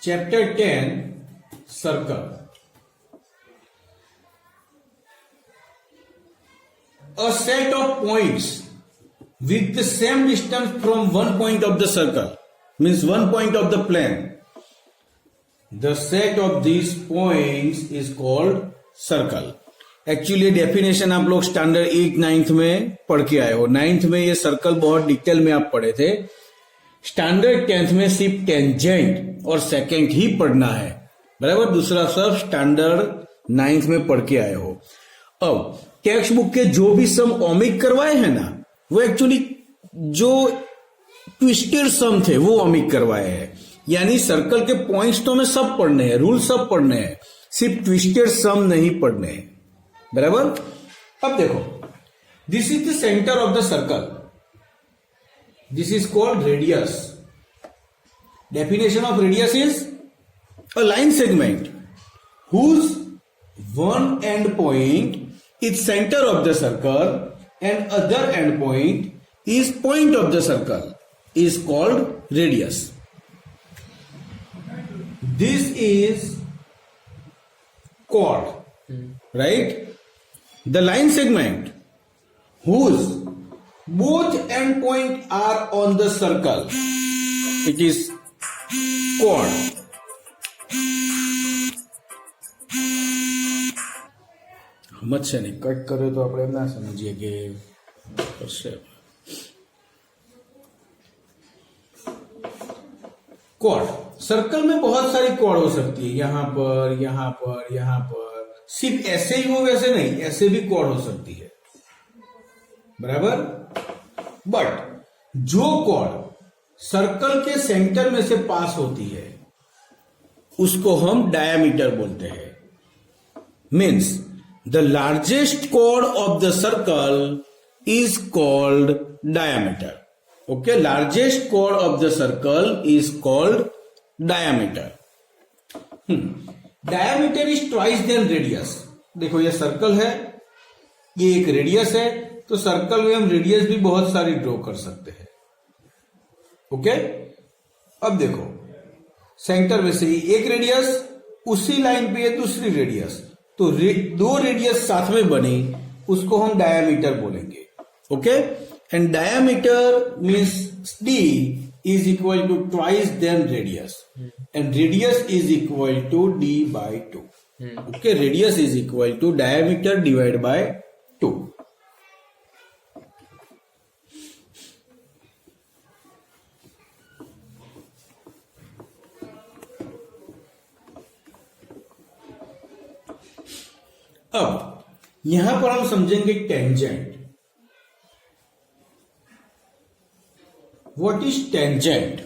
Chapter 10, Circle. A set of points with the same distance from one point of the circle, means one point of the plane. The set of these points is called circle. Actually definition आप लोग standard 8 9th में पढ़ के आए हो. 9th में ये circle बहुत डिटेल में आप पढ़े थे. स्टैंडर्ड 10th में सिर्फ टेंजेंट और सेकेंड ही पढ़ना है, बराबर. दूसरा सब स्टैंडर्ड 9th में पढ़ के आए हो. अब टेक्स्ट बुक के जो भी सम ओमिट करवाए हैं ना, वो एक्चुअली जो ट्विस्टेड सम थे वो ओमिट करवाए हैं. यानी सर्कल के पॉइंट्स तो हमें सब पढ़ने हैं, रूल सब पढ़ने हैं, सिर्फ ट्विस्टेड सम नहीं पढ़ने हैं, बराबर. अब देखो, this is the centre of the circle. This is called radius. Definition of radius is a line segment whose one end point is center of the circle and other end point is point of the circle is called radius. This is chord, right? The line segment whose both end point are on the circle, it is chord. મત છે નહીં, cut કર્યો તો આપણે એમ ના સમજીએ કે કરશે. कॉर्ड, सर्कल में बहुत सारी कॉर्ड हो सकती है, यहां पर, यहां पर, यहां पर. सिर्फ ऐसे ही हो वैसे नहीं, ऐसे भी कॉर्ड हो सकती है, बराबर. बट जो कॉर्ड सर्कल के सेंटर में से पास होती है उसको हम डायामीटर बोलते हैं. Means the largest chord of the circle is called diameter. Okay, largest chord of the circle is called diameter. Diameter is twice than radius. देखो ये सर्कल है, ये एक रेडियस है, तो सर्कल में हम रेडियस भी बहुत सारी ड्रॉ कर सकते हैं. ओके, अब देखो सेंटर में से एक रेडियस, उसी लाइन पे है दूसरी रेडियस, तो दो रेडियस साथ में बनी, उसको हम डायामीटर बोलेंगे. Okay, and diameter means d is equal to twice then radius, and radius is equal to d by 2. Okay, radius is equal to diameter divide by 2. अब यहां पर हम समझेंगे tangent. What is tangent?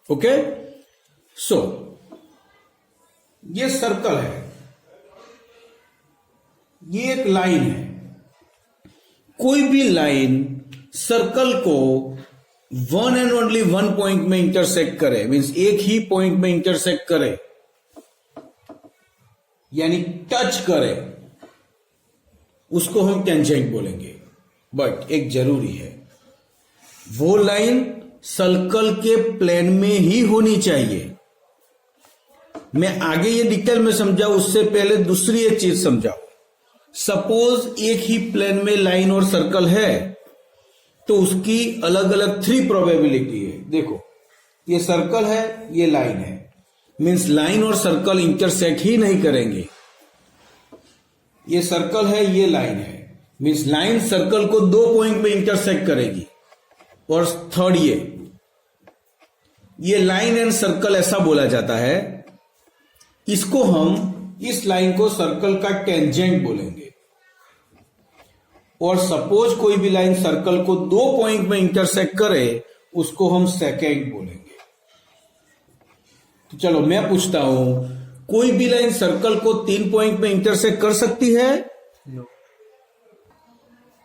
Okay, so ये circle है, ये एक line है. कोई भी लाइन सर्कल को one and only one point में इंटरसेक्ट करे, मीन्स एक ही पॉइंट में इंटरसेक्ट करे, यानी टच करे, उसको हम टेंजेंट बोलेंगे. बट एक जरूरी है, वो लाइन सर्कल के प्लेन में ही होनी चाहिए. मैं आगे ये डिटेल में समझाऊं उससे पहले दूसरी एक चीज समझाऊं. सपोज एक ही प्लेन में लाइन और सर्कल है, तो उसकी अलग अलग 3 प्रोबेबिलिटी है. देखो, ये सर्कल है, ये लाइन है, मीन्स लाइन और सर्कल इंटरसेक्ट ही नहीं करेंगे. ये सर्कल है, ये लाइन है, मीन्स लाइन सर्कल को 2 पॉइंट में इंटरसेक्ट करेगी. और थर्ड, ये लाइन एंड सर्कल ऐसा बोला जाता है, इसको हम इस लाइन को सर्कल का टेंजेंट बोलेंगे. और सपोज कोई भी लाइन सर्कल को 2 पॉइंट में इंटरसेक्ट करे, उसको हम सेकेंड बोलेंगे. तो चलो मैं पूछता हूं, कोई भी लाइन सर्कल को 3 पॉइंट में इंटरसेक्ट कर सकती है?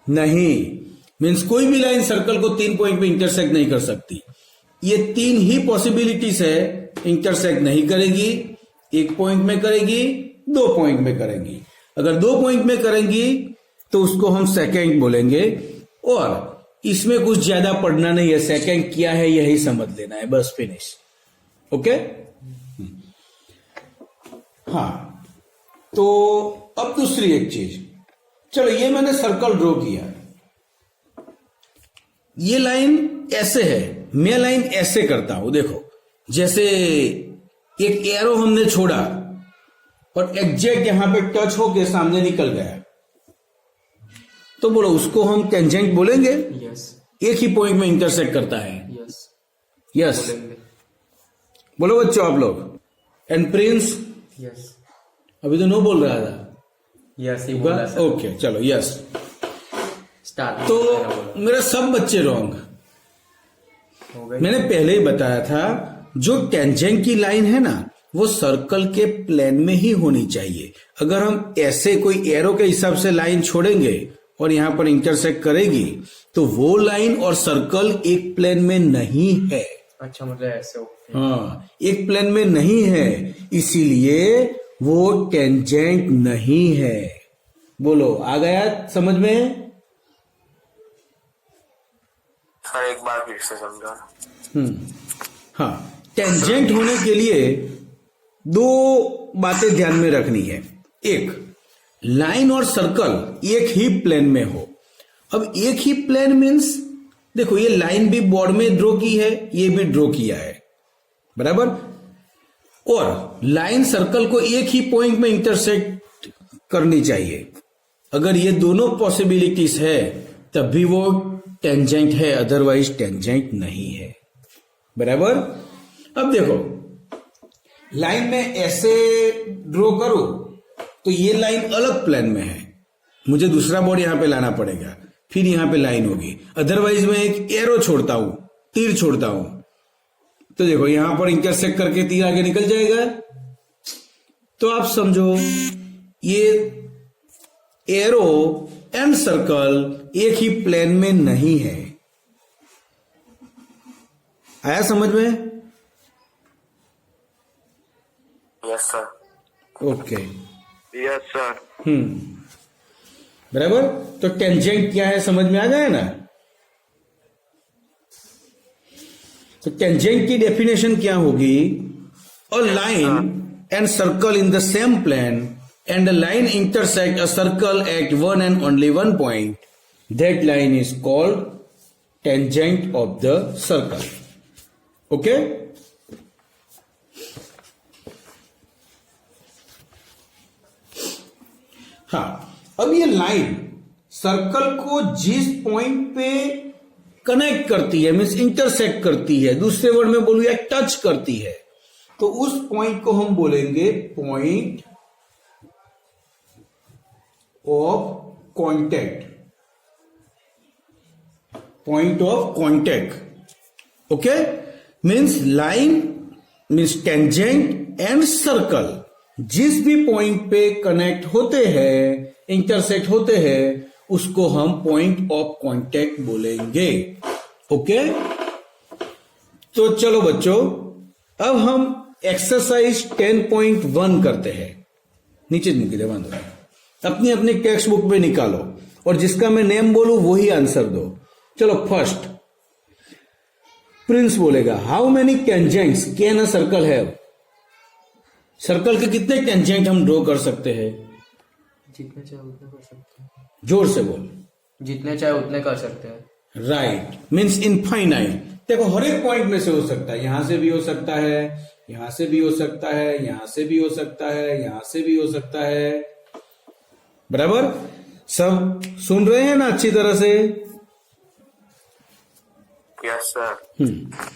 नहीं. मीन्स कोई भी लाइन सर्कल को 3 पॉइंट में इंटरसेक्ट नहीं कर सकती. ये 3 ही पॉसिबिलिटीज है. इंटरसेक्ट नहीं करेगी, 1 पॉइंट में करेगी, 2 पॉइंट में करेगी. अगर 2 पॉइंट में करेंगी तो उसको हम सेकेंड बोलेंगे. और इसमें कुछ ज्यादा पढ़ना नहीं है, सेकेंड क्या है यही समझ लेना है, बस फिनिश. ओके, हाँ, तो अब दूसरी एक चीज, चलो ये मैंने सर्कल ड्रॉ किया, ये लाइन ऐसे है, मैं लाइन ऐसे करता हूं, देखो जैसे एक एरो हमने छोड़ा और एग्जैक्ट यहां पे टच होके सामने निकल गया, तो बोलो उसको हम टेंजेंट बोलेंगे? यस। एक ही पॉइंट में इंटरसेक्ट करता है। यस। यस, बोलेंगे। बोलो बच्चों आप लोग। And Prince yes. अभी तो नो बोल रहा था। यस ही बोला सर। ओके चलो यस। स्टार्ट। तो मेरे सब बच्चे रॉन्ग। हो गए। मैंने पहले ही बताया था जो टेंजेंट की लाइन है ना वो सर्कल के प्लेन में ही होनी चाहिए। अगर हम ऐसे कोई एरो के हिसाब से लाइन छोड़ेंगे और यहां पर इंटरसेक्ट करेगी तो वो लाइन और सर्कल एक प्लेन में नहीं है। अच्छा मतलब ऐसे ओके। हाँ, एक प्लेन में नहीं है, इसीलिए वो टेंजेंट नहीं है। बोलो आ गया समझ में? सर एक बार फिर से समझा। हाँ, टेंजेंट होने के लिए दो बातें ध्यान में रखनी है। एक, लाइन और सर्कल एक ही प्लेन में हो। अब एक ही प्लेन मीन्स देखो ये लाइन भी बोर्ड में ड्रॉ की है, ये भी ड्रॉ किया है, बराबर। और लाइन सर्कल को एक ही पॉइंट में इंटरसेक्ट करनी चाहिए। अगर ये दोनों पॉसिबिलिटीज है तब भी वो टेंजेंट है, अदरवाइज टेंजेंट नहीं है, बराबर। अब देखो लाइन में ऐसे ड्रॉ करो तो ये लाइन अलग प्लेन में है, मुझे दूसरा बोर्ड यहां पे लाना पड़ेगा, फिर यहां पे लाइन होगी। अदरवाइज मैं एक एरो छोड़ता हूं, तीर छोड़ता हूं, तो देखो यहां पर इंटरसेक्ट करके तीर आगे निकल जाएगा। तो आप समझो ये एरो एंड सर्कल एक ही प्लेन में नहीं है। आया समझ में? Yes sir. Okay. Yes sir. बराबर। तो टेंजेंट क्या है समझ में आ गया ना? तो टेंजेंट की डेफिनेशन क्या होगी? A line and circle in the same plane and a line intersect a circle at one and only one point, that line is called tangent of the circle. Okay? हाँ, अब ये line circle को जिस point पे connect करती है, means intersect करती है, दूसरे वर्ड में बोलूं या टच करती है, तो उस पॉइंट को हम बोलेंगे point of contact, point of contact. Okay, means line means tangent and circle जिस भी पॉइंट पे कनेक्ट होते हैं, इंटरसेक्ट होते हैं, उसको हम पॉइंट ऑफ कांटेक्ट बोलेंगे। ओके, तो चलो बच्चों अब हम एक्सरसाइज 10.1 करते हैं। नीचे नीचे बांधो, अपनी अपनी टेक्स्ट बुक में निकालो और जिसका मैं नेम बोलूं वही आंसर दो। चलो फर्स्ट प्रिंस बोलेगा, how many tangents can a circle have? Circle के कितने टेंजेंट हम ड्रॉ कर सकते हैं? जितने चाहे उतने कर सकते हैं। जोर से बोल। जितने चाहे उतने कर सकते हैं। Right, means infinite. देखो हर एक पॉइंट में से हो सकता है, यहां से भी हो सकता है, यहां से भी हो सकता है, यहां से भी हो सकता है, यहां से भी हो सकता है, बराबर। सब सुन रहे हैं ना अच्छी तरह से? Yes sir.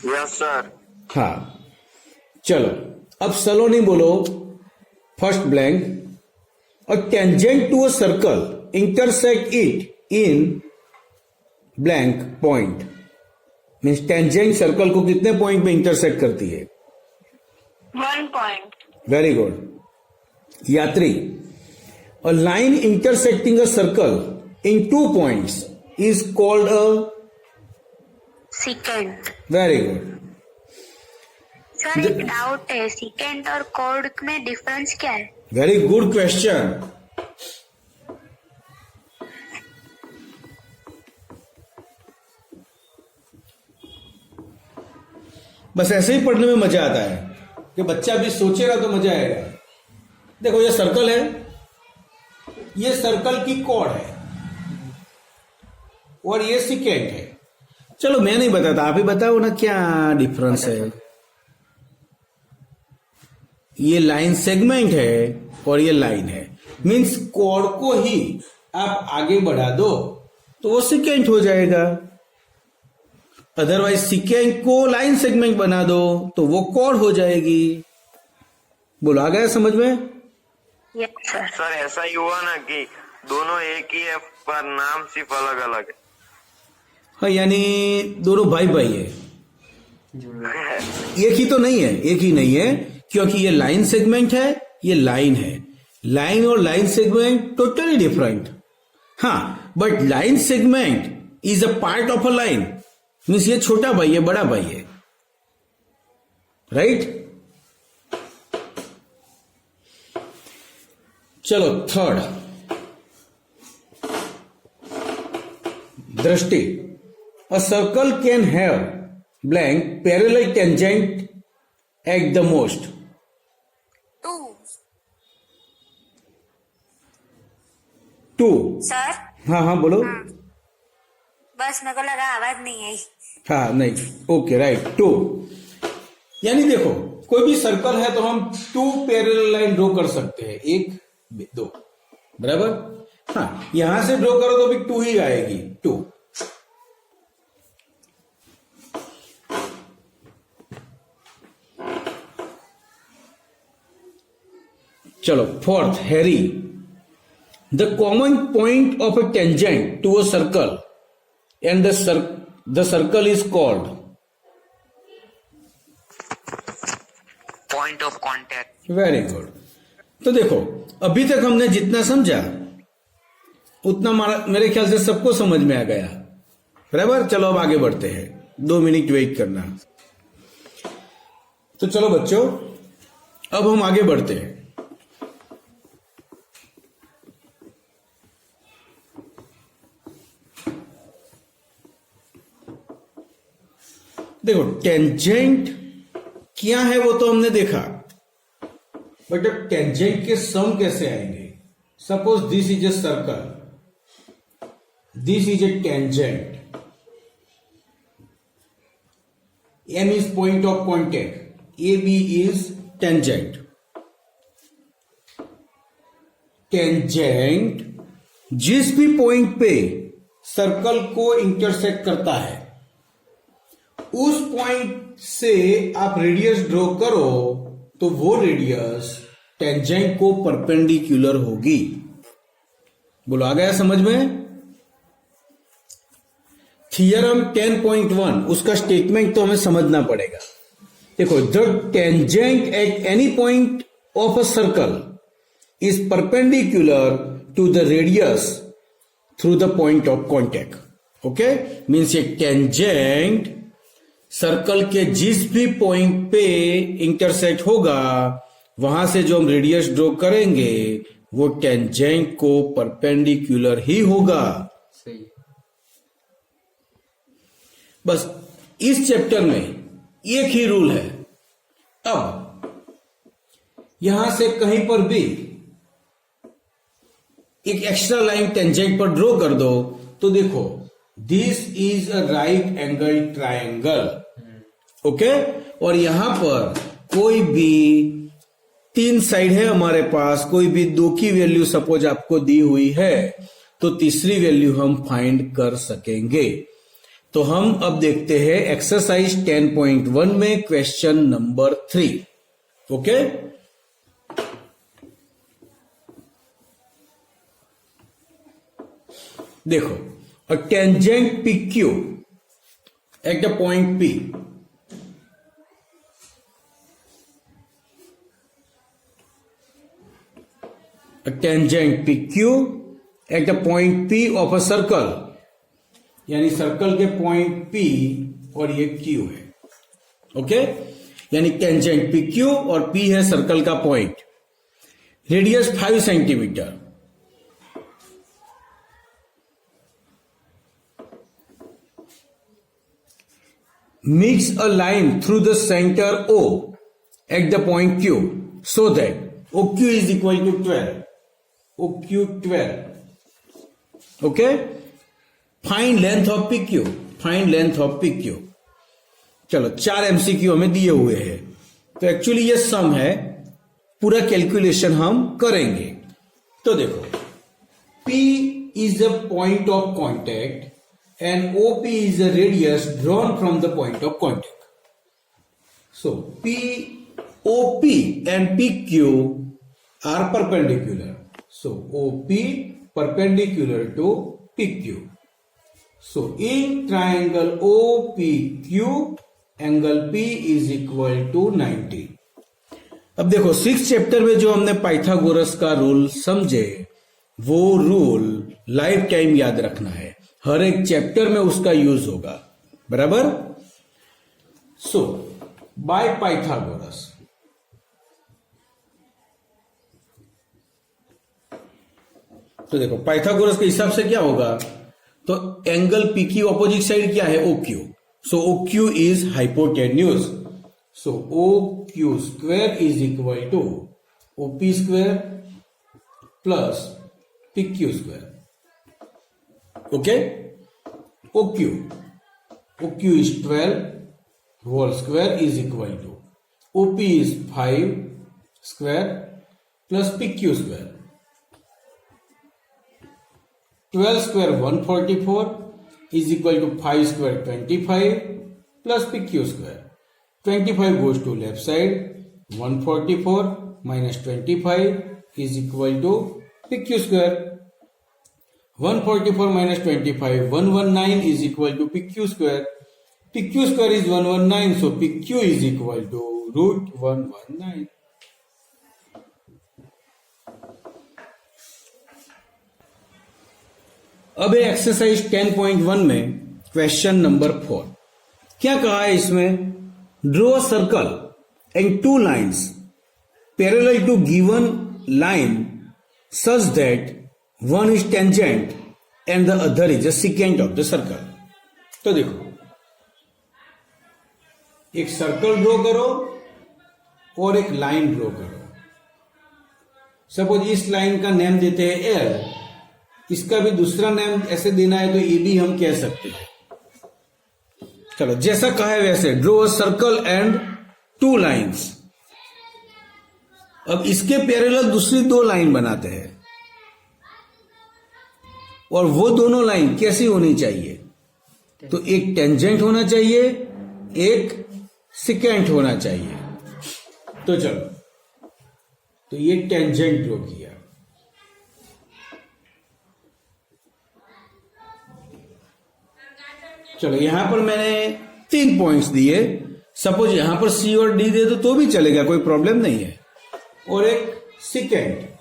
Yes sir. हाँ, चलो अब सलोनी बोलो। First blank, a tangent to a circle intersect it in blank point. Means tangent circle को कितने पॉइंट में इंटरसेक्ट करती है? 1 point. Very good. Yatri, a line intersecting a circle in 2 points is called a Secant. very good. Sir एक doubt है, secant और chord में difference क्या है? Very good question. बस ऐसे ही पढ़ने में मजा आता है कि बच्चा भी सोचेगा तो मजा आएगा। देखो ये सर्कल है, ये सर्कल की कॉर्ड है और ये सिकेंट है। चलो मैं नहीं बताता, आप ही बताओ ना क्या डिफरेंस है। ये लाइन सेगमेंट है और ये लाइन है, मीन्स कॉर्ड को ही आप आगे बढ़ा दो तो वो सिकेंट हो जाएगा, अदरवाइज सिकेंट को लाइन सेगमेंट बना दो तो वो कॉर्ड हो जाएगी। बोलो आ गया समझ में? Yes sir. सर ऐसा ही हुआ ना कि दोनों एक ही है पर नाम सिर्फ अलग अलग है। हाँ, यानी दोनों भाई भाई है, जुड़ गए। एक ही तो नहीं है, एक ही नहीं है, क्योंकि ये लाइन सेगमेंट है, ये लाइन है। लाइन और लाइन सेगमेंट टोटली डिफरेंट। हाँ, but line segment is a part of a line, means ये छोटा भाई है, बड़ा भाई है, राइट? चलो थर्ड, दृष्टि। A circle can have blank parallel tangent at the most. 2 sir हाँ हाँ बोलो। बस मेरे को लगा आवाज नहीं आई। हाँ नहीं, ओके राइट, 2। यानी देखो कोई भी सर्कल है तो हम 2 पैरेलल लाइन ड्रॉ कर सकते हैं, 1 2, बराबर। हाँ, यहां से ड्रॉ करो तो भी 2 ही आएगी, 2। चलो fourth, Harry. The common point of a tangent to a circle and the circle is called point of contact. Very good. तो देखो अभी तक हमने जितना समझा उतना मेरे ख्याल से सबको समझ में आ गया, बराबर। चलो अब आगे बढ़ते हैं, 2 मिनट वेट करना। तो चलो बच्चों अब हम आगे बढ़ते हैं। देखो टेंजेंट क्या है वो तो हमने देखा, बट अब टेंजेंट के सम कैसे आएंगे। Suppose this is a circle, this is a tangent, M is point of contact, AB is tangent. Tangent जिस भी पॉइंट पे सर्कल को इंटरसेक्ट करता है उस पॉइंट से आप रेडियस ड्रॉ करो तो वो रेडियस टेंजेंट को परपेंडिकुलर होगी। बोलो आ गया समझ में? थियरम 10.1 उसका स्टेटमेंट तो हमें समझना पड़ेगा। देखो, the tangent at any point of a circle is perpendicular to the radius through the point of contact. Okay, means ये टेंजेंट सर्कल के जिस भी पॉइंट पे इंटरसेक्ट होगा वहां से जो हम रेडियस ड्रॉ करेंगे वो टेंजेंट को परपेंडिकुलर ही होगा। सही। बस इस चैप्टर में एक ही रूल है। अब यहां से कहीं पर भी एक एक्स्ट्रा लाइन टेंजेंट पर ड्रॉ कर दो तो देखो this is a right angle triangle. Okay, और यहां पर कोई भी 3 साइड है हमारे पास, कोई भी 2 की वैल्यू सपोज आपको दी हुई है तो तीसरी वैल्यू हम फाइंड कर सकेंगे। तो हम अब देखते हैं एक्सरसाइज 10.1 में क्वेश्चन नंबर 3। ओके, देखो, a tangent PQ at the point P a tangent PQ at the point P of a circle, यानी सर्कल के पॉइंट P और ये Q है। ओके, यानी टेंजेंट PQ और P है सर्कल का point, radius 5 centimetre. Makes a line through the center O at the point Q so that OQ is equal to 12. OQ 12. Okay? Find length of PQ. Find length of PQ. चलो 4 MCQ हमें दिए हुए हैं, तो actually ये सम है, पूरा calculation हम करेंगे। तो देखो, P is a point of contact and OP is a radius drawn from the point of contact. So P, OP and PQ are perpendicular. So OP perpendicular to PQ. So in triangle OPQ, angle P is equal to 90. अब देखो 6th chapter में जो हमने Pythagoras का rule समझे, वो rule life time याद रखना है, हर एक चैप्टर में उसका यूज होगा, बराबर। सो बाय पाइथागोरस, तो देखो पाइथागोरस के हिसाब से क्या होगा, तो एंगल पी की ऑपोजिट साइड क्या है, OQ. सो OQ इज hypotenuse. So OQ square is equal to OP square plus PQ square. Okay, OQ is 12 whole square is equal to OP is 5 square plus PQ square. 12 square 144 is equal to 5 square 25 plus PQ square. 25 goes to left side. 144 minus 25 is equal to PQ square. 144 minus 25, 119 is equal to PQ square. PQ square is 119, so PQ is equal to root 119. अब exercise 10.1 में question number 4 क्या कहा है इसमें, draw a circle and 2 lines parallel to given line such that one is tangent and the other is a secant of the circle. तो देखो, एक circle draw करो और एक लाइन ड्रॉ करो. सपोज इस लाइन का नेम देते हैं L, इसका भी दूसरा नेम ऐसे देना है तो ये भी हम कह सकते हैं. चलो जैसा कहा है वैसे draw a circle and 2 lines. अब इसके पैरेलल दूसरी 2 लाइन बनाते हैं, और वो दोनों लाइन कैसी होनी चाहिए, तो एक टेंजेंट होना चाहिए, एक सिकेंट होना चाहिए. तो चलो, तो ये टेंजेंट ड्रॉ किया. चलो यहां पर मैंने 3 पॉइंट्स दिए. सपोज यहां पर C और D दे दो तो भी चलेगा, कोई प्रॉब्लम नहीं है. और एक सिकेंट,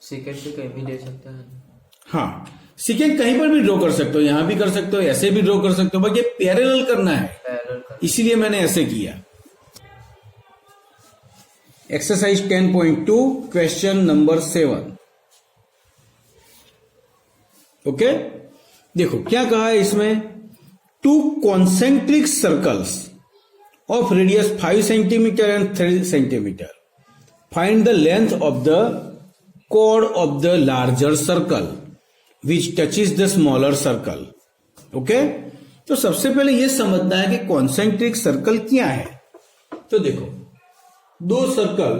सेकेंड भी कहीं भी ले सकता है. हाँ, सिकेंट कहीं पर भी ड्रॉ कर सकते हो, यहां भी कर सकते हो, ऐसे भी ड्रॉ कर सकते हो, बस ये पैरेलल करना है, इसीलिए मैंने ऐसे किया. Exercise 10.2 question number 7. ओके, देखो क्या कहा है इसमें, 2 concentric circles of radius 5 centimetre and 3 centimetre. Find the length of the chord of the larger circle which touches the smaller circle. Okay, तो सबसे पहले यह समझना है कि कॉन्सेंट्रिक सर्कल क्या है. तो देखो, 2 सर्कल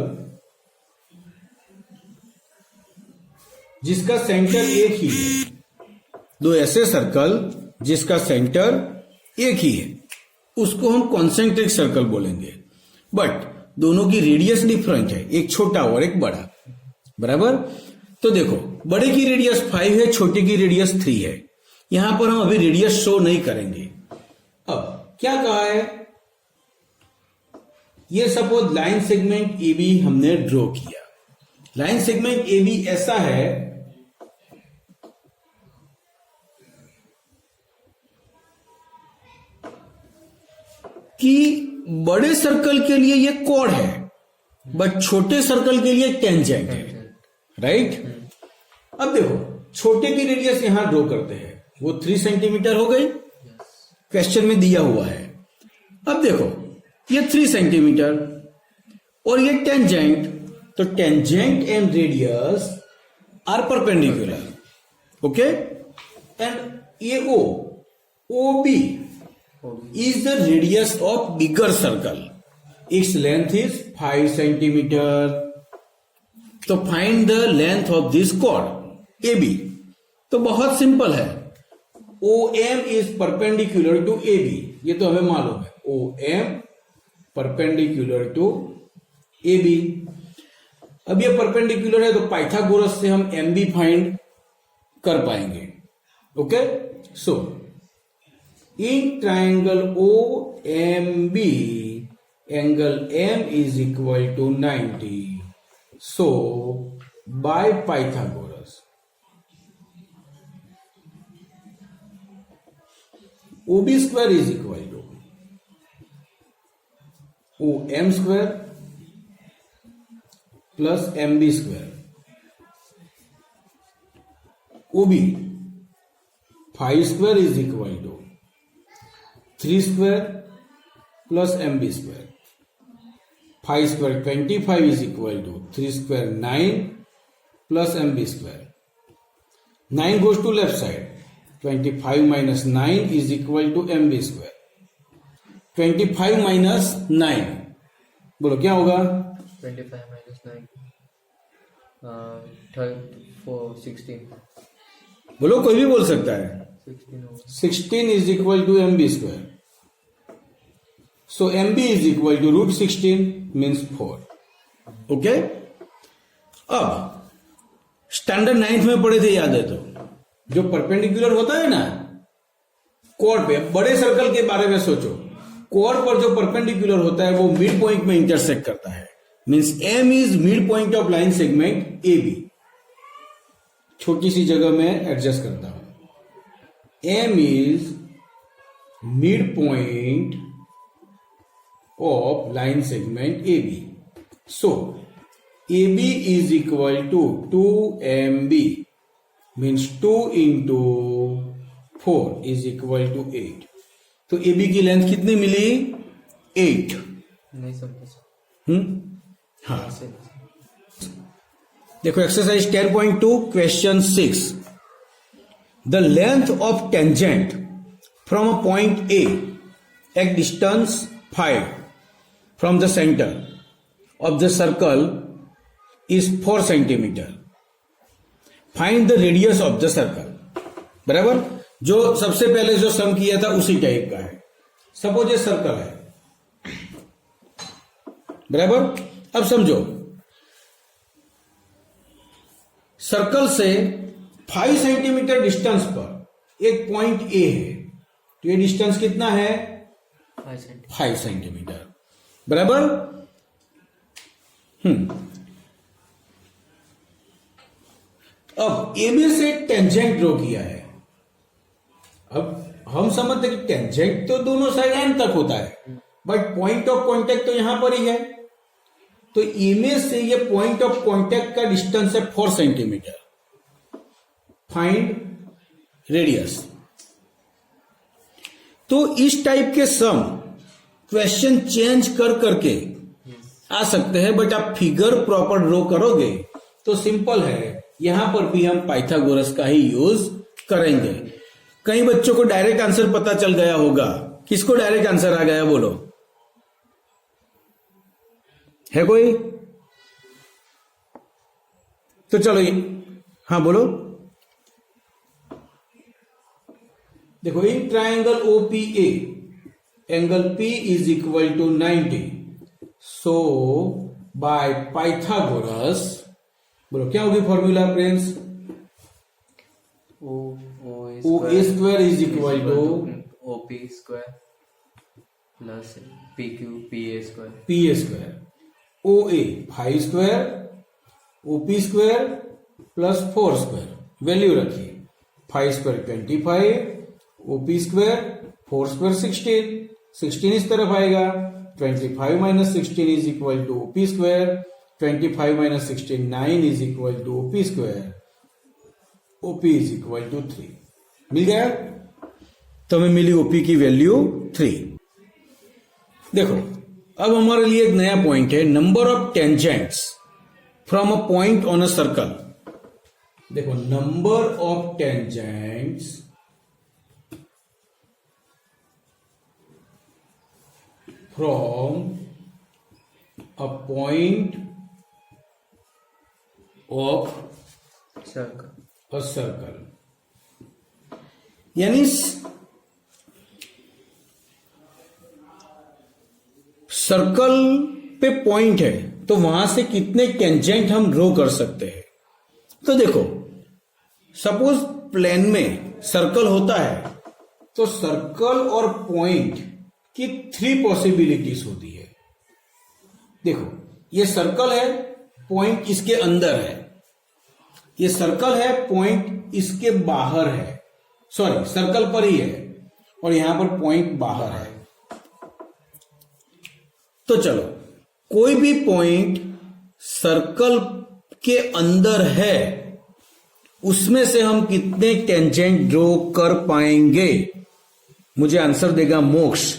जिसका सेंटर एक ही है, 2 ऐसे सर्कल जिसका सेंटर एक ही है, उसको हम कॉन्सेंट्रिक सर्कल बोलेंगे. बट दोनों की रेडियस डिफरेंट है, एक छोटा और एक बड़ा, बराबर. तो देखो, बड़े की रेडियस 5 है, छोटे की रेडियस 3 है. यहां पर हम अभी रेडियस शो नहीं करेंगे. अब क्या कहा है, ये सपोज लाइन सेगमेंट AB हमने ड्रॉ किया. लाइन सेगमेंट AB ऐसा है कि बड़े सर्कल के लिए ये कॉर्ड है, बट छोटे सर्कल के लिए टेंजेंट है, राइट. अब देखो, छोटे की रेडियस यहां ड्रॉ करते हैं, वो 3 सेंटीमीटर हो गई, क्वेश्चन में दिया हुआ है. अब देखो, ये 3 सेंटीमीटर, और ये टेंजेंट, तो tangent and radius are perpendicular, okay. And ये O B is the radius of bigger circle. Its length is 5 centimeter. तो find the length of this chord AB. तो बहुत सिंपल है, OM is perpendicular to AB. ये तो हमें मालूम है, OM perpendicular to AB. अब ये परपेंडिकुलर है तो पाइथागोरस से हम MB फाइंड कर पाएंगे, okay. So in triangle OMB, angle M is equal to 90. So, by Pythagoras, OB square is equal to OM square plus MB square. OB 5 square is equal to 3 square plus MB square. 5 square 25 is equal to 3 square 9 plus MB square. 9 goes to left side. 25 minus 9 is equal to MB square. 25 minus 9. बोलो क्या होगा? 25 minus 9. 16. बोलो, कोई भी बोल सकता है. 16 होगा. 16 is equal to MB square. So MB is equal to root 16 means 4. Okay. अब स्टैंडर्ड 9th में पढ़े थे, याद है तो, जो परपेंडिकुलर होता है ना कोर पे, बड़े सर्कल के बारे में सोचो, कोर पर जो परपेंडिकुलर होता है वो मिड पॉइंट में इंटरसेक्ट करता है, means M is mid point of line segment AB. छोटी सी जगह में एडजस्ट करता हूं. M is midpoint of line segment AB. So, AB is equal to 2MB, means 2 into 4 is equal to 8. तो AB की लेंथ कितनी मिली? 8. नहीं समझा. हाँ. ऐसे. देखो exercise 10.2 question 6. The length of tangent from a point A at distance 5 from the center of the circle is 4 centimeter. Find the radius of the circle. बराबर. जो सबसे पहले जो सम किया था उसी टाइप का है. सपोज ये सर्कल है, बराबर. अब समझो, सर्कल से 5 सेंटीमीटर डिस्टेंस पर एक पॉइंट ए है, तो ये डिस्टेंस कितना है? 5 सेंटीमीटर. बराबर. अब AB से टेंजेंट ड्रॉ किया है. अब हम समझते कि टेंजेंट तो दोनों साइड एंड तक होता है, बट पॉइंट ऑफ कांटेक्ट तो यहां पर ही है. तो इमेज से ये पॉइंट ऑफ कांटेक्ट का डिस्टेंस है 4 सेंटीमीटर. Find radius. तो इस टाइप के सम क्वेश्चन चेंज कर करके आ सकते हैं, बट आप फिगर प्रॉपर ड्रॉ करोगे तो सिंपल है. यहां पर भी हम पाइथागोरस का ही यूज करेंगे. कई बच्चों को डायरेक्ट आंसर पता चल गया होगा. किसको डायरेक्ट आंसर आ गया? बोलो, है कोई? तो चलो, हाँ बोलो. देखो, in triangle OPA angle P is equal to 90. So by Pythagoras, बोलो क्या होगी formula friends? OA square is equal to OP square plus PQ PA square. PA square. OA 5 square, OP square plus 4 square. Value रखिए. 5 square 25, OP square 4 square 16. 16 इस तरफ आएगा. 25 minus 16 is equal to OP square. 25 minus 16 9 is equal to OP square. OP is equal to 3. मिल गया. तो हमें मिली OP की value 3. देखो, अब हमारे लिए एक नया पॉइंट है, number of tangents from a point on a circle. देखो, number of tangents from a point of circle. A circle, यानी सर्कल पे पॉइंट है तो वहां से कितने टेंजेंट हम ड्रॉ कर सकते हैं। तो देखो, सपोज प्लेन में सर्कल होता है तो सर्कल और पॉइंट की 3 पॉसिबिलिटीज होती है। देखो, ये सर्कल है, पॉइंट इसके अंदर है, ये सर्कल है, पॉइंट इसके बाहर है, सॉरी सर्कल पर ही है और यहां पर पॉइंट बाहर है। तो चलो, कोई भी पॉइंट सर्कल के अंदर है उसमें से हम कितने टेंजेंट ड्रॉ कर पाएंगे? मुझे आंसर देगा मोक्ष।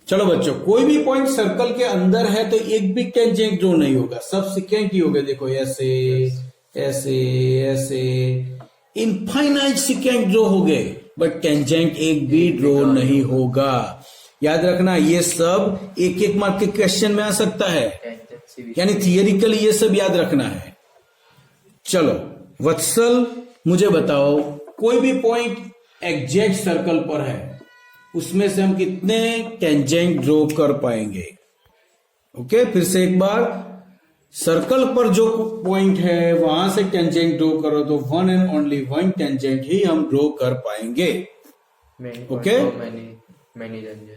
चलो बच्चों, कोई भी पॉइंट सर्कल के अंदर है तो एक भी टेंजेंट ड्रॉ नहीं होगा, सब सिकेंट ही होगा। देखो, ऐसे ऐसे ऐसे इनफाइनाइट सिकेंट ड्रॉ हो गए, बट टेंजेंट एक भी ड्रॉ नहीं होगा। याद रखना, ये सब एक एक मार्क के क्वेश्चन में आ सकता है, यानी थियरिकली ये सब याद रखना है। चलो वत्सल, मुझे बताओ, कोई भी पॉइंट एग्जैक्ट सर्कल पर है उसमें से हम कितने टेंजेंट ड्रॉ कर पाएंगे? ओके, फिर से एक बार, सर्कल पर जो पॉइंट है वहां से टेंजेंट ड्रॉ करो तो 1 एंड ओनली 1 टेंजेंट ही हम ड्रॉ कर पाएंगे। Okay, many tangent.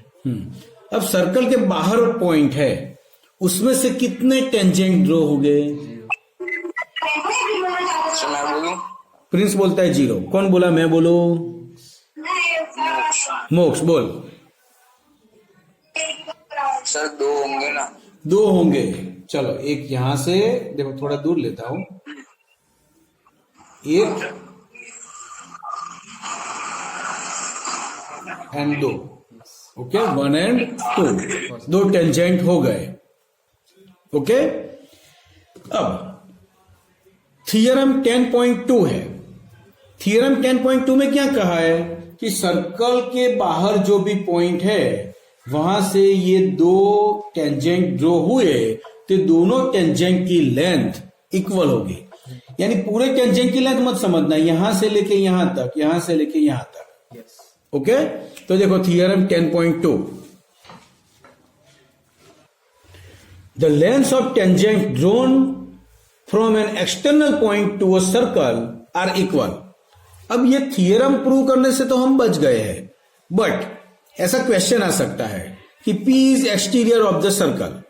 अब सर्कल के बाहर पॉइंट है उसमें से कितने टेंजेंट ड्रॉ हो गए? मैं बोलूं? प्रिंस बोलता है 0। कौन बोला? मैं बोलू? मोक्ष बोल। सर 2 होंगे ना? 2 होंगे। चलो, एक यहां से, देखो थोड़ा दूर लेता हूं, 1 एंड 2। ओके, 1 एंड 2, 2 टेंजेंट हो गए। ओके, अब थियरम 10.2 है। थियरम 10.2 में क्या कहा है कि सर्कल के बाहर जो भी पॉइंट है वहां से ये 2 टेंजेंट ड्रॉ हुए तो दोनों टेंजेंट की लेंथ इक्वल होगी। यानी पूरे टेंजेंट की लेंथ मत समझना, यहां से लेके यहां तक, यहां से लेके यहां तक। ओके, तो देखो theorem 10.2, the length of tangent drawn from an external point to a circle are equal. अब ये थियरम प्रूव करने से तो हम बच गए हैं, बट ऐसा क्वेश्चन आ सकता है कि P is exterior of the circle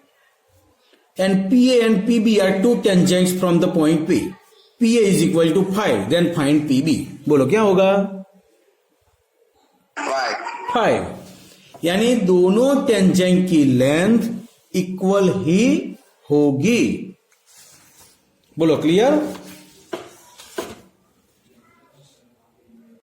and PA and PB are 2 tangents from the point P. PA is equal to 5, then find PB। बोलो क्या होगा? 5। यानी दोनों टेंजेंट की लेंथ इक्वल ही होगी। बोलो क्लियर?